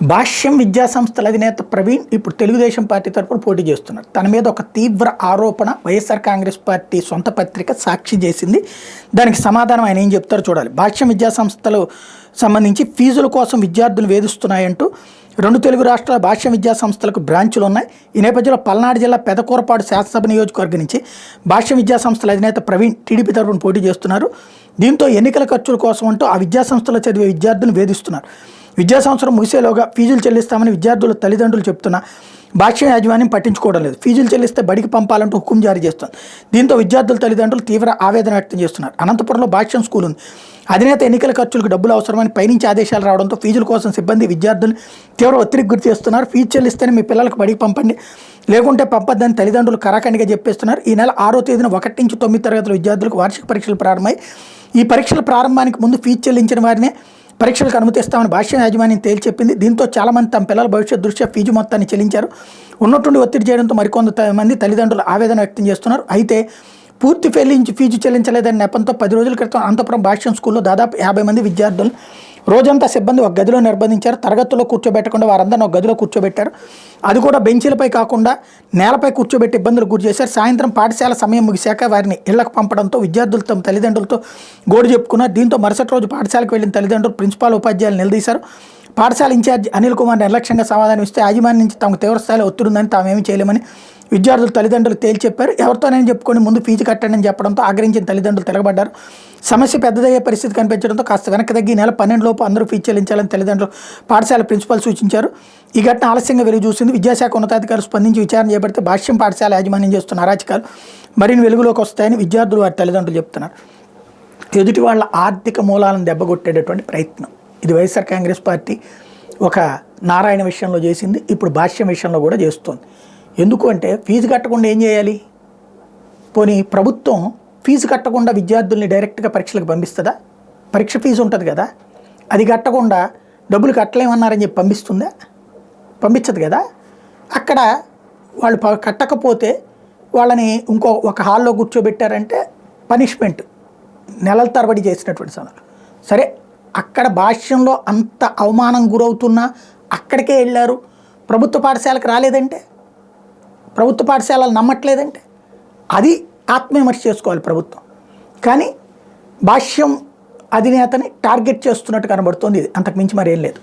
భాష్యం విద్యా సంస్థల అధినేత ప్రవీణ్ ఇప్పుడు తెలుగుదేశం పార్టీ తరపున పోటీ చేస్తున్నారు. తన మీద ఒక తీవ్ర ఆరోపణ వైఎస్ఆర్ కాంగ్రెస్ పార్టీ సొంత పత్రిక సాక్షి చేసింది. దానికి సమాధానం ఆయన ఏం చెప్తారో చూడాలి. భాష్యం విద్యా సంస్థలు సంబంధించి ఫీజుల కోసం విద్యార్థులు వేధిస్తున్నాయంటూ 2 తెలుగు రాష్ట్రాల భాష్యం విద్యా సంస్థలకు బ్రాంచులు ఉన్నాయి. ఈ నేపథ్యంలో పల్నాడు జిల్లా పెదకూరపాడు శాసనసభ నియోజకవర్గం నుంచి భాష్యం విద్యా సంస్థల అధినేత ప్రవీణ్ టీడీపీ తరపున పోటీ చేస్తున్నారు. దీంతో ఎన్నికల ఖర్చుల కోసం అంటూ ఆ విద్యా సంస్థలో చదివే విద్యార్థులను వేధిస్తున్నారు. విద్యా సంవత్సరం ముగిసేలోగా ఫీజులు చెల్లిస్తామని విద్యార్థుల తల్లిదండ్రులు చెప్తున్నా భాష్యం యాజమాన్యం పట్టించుకోవడం లేదు. ఫీజులు చెల్లిస్తే బడికి పంపాలంటూ హుకుం జారీ చేస్తుంది. దీంతో విద్యార్థుల తల్లిదండ్రులు తీవ్ర ఆవేదన వ్యక్తం చేస్తున్నారు. అనంతపురంలో భాష్యం స్కూల్ ఉంది. అధినేత ఎన్నికల ఖర్చులకు డబ్బులు అవసరమని పైనుంచి ఆదేశాలు రావడంతో ఫీజుల కోసం సిబ్బంది విద్యార్థులు తీవ్ర ఒత్తిడికి గురి చేస్తున్నారు. ఫీజు చెల్లిస్తేనే మీ పిల్లలకు బడికి పంపండి, లేకుంటే పంపద్దని తల్లిదండ్రులు కరాఖండిగా చెప్పేస్తున్నారు. ఈ నెల 6వ తేదీన 1 నుంచి 9 తరగతుల విద్యార్థులకు వార్షిక పరీక్షలు ప్రారంభమై ఈ పరీక్షల ప్రారంభానికి ముందు ఫీజు చెల్లించిన వారినే పరీక్షలకు అనుమతిస్తామని భాష్యం యాజమాన్యం తేల్చెప్పింది. దీంతో చాలామంది తమ పిల్లల భవిష్యత్ దృష్ట్యా ఫీజు మొత్తాన్ని చెల్లించారు. ఉన్నట్టుండి ఒత్తిడి చేయడంతో మరికొంతమంది తల్లిదండ్రులు ఆవేదన వ్యక్తం చేస్తున్నారు. అయితే పూర్తి ఫీజు చెల్లించలేదని నెపంతో 10 రోజుల క్రితం అనంతపురం భాష్యం స్కూల్లో దాదాపు 50 మంది విద్యార్థులు రోజంతా సిబ్బంది ఒక గదిలో నిర్బంధించారు. తరగతుల్లో కూర్చోబెట్టకుండా వారందరినీ ఒక గదిలో కూర్చోబెట్టారు. అది కూడా బెంచీలపై కాకుండా నేలపై కూర్చోబెట్టి ఇబ్బందులకు గురి చేశారు. సాయంత్రం పాఠశాల సమయం ముగిశాక వారిని ఇళ్లకు పంపడంతో విద్యార్థులు తమ తల్లిదండ్రులతో గోడు చెప్పుకున్నారు. దీంతో మరుసటి రోజు పాఠశాలకు వెళ్లిన తల్లిదండ్రులు ప్రిన్సిపాల్ ఉపాధ్యాయులు నిలదీశారు. పాఠశాల ఇన్ఛార్జ్ అనిల్ కుమార్ నిర్లక్ష్యంగా సమాధానం ఇస్తే యాజమాన్యం నుంచి తమకు తీవ్రస్థాయిలో ఒత్తిడి ఉందని తామేమీ చేయలేమని విద్యార్థులు తల్లిదండ్రులు తేల్చెప్పారు. ఎవరితోనైనా చెప్పుకొని ముందు ఫీజు కట్టండి అని చెప్పడంతో ఆగ్రహించిన తల్లిదండ్రులు తిరగబడ్డారు. సమస్య పెద్దదయ్యే పరిస్థితి కనిపించడంతో కాస్త వెనక్కి తగ్గి నెల 12 లోపు అందరూ ఫీజు చెల్లించాలని తల్లిదండ్రులు పాఠశాల ప్రిన్సిపాల్ సూచించారు. ఈ ఘటన ఆలస్యంగా వెలుగు చూసింది. విద్యాశాఖ ఉన్నతాధికారులు స్పందించి విచారణ చేపడితే భాష్యం పాఠశాల యాజమాన్యం చేస్తున్న అరాచకాలు మరిన్ని వెలుగులోకి వస్తాయని విద్యార్థులు వారి తల్లిదండ్రులు చెప్తున్నారు. ఎదుటి వాళ్ళ ఆర్థిక మూలాలను దెబ్బకొట్టేటటువంటి ప్రయత్నం ఇది వైఎస్ఆర్ కాంగ్రెస్ పార్టీ ఒక నారాయణ విషయంలో చేసింది, ఇప్పుడు భాష్యం విషయంలో కూడా చేస్తోంది. ఎందుకు అంటే ఫీజు కట్టకుండా ఏం చేయాలి? పోనీ ప్రభుత్వం ఫీజు కట్టకుండా విద్యార్థుల్ని డైరెక్ట్గా పరీక్షలకు పంపిస్తుందా? పరీక్ష ఫీజు ఉంటుంది కదా, అది కట్టకుండా డబ్బులు కట్టలేమన్నారని చెప్పి పంపిస్తుందా? పంపించదు కదా. అక్కడ వాళ్ళు కట్టకపోతే వాళ్ళని ఒక హాల్లో కూర్చోబెట్టారంటే పనిష్మెంట్ నెలల తరబడి చేసినటువంటి సమయంలో సరే, అక్కడ భాష్యంలో అంత అవమానం గురవుతున్నా అక్కడికే వెళ్ళారు. ప్రభుత్వ పాఠశాలకు రాలేదంటే, ప్రభుత్వ పాఠశాలలు నమ్మట్లేదంటే అది ఆత్మవిమర్శ చేసుకోవాలి ప్రభుత్వం. కానీ భాష్యం అధినేతని టార్గెట్ చేస్తున్నట్టు కనబడుతుంది. ఇది అంతకు మించి మరేం లేదు.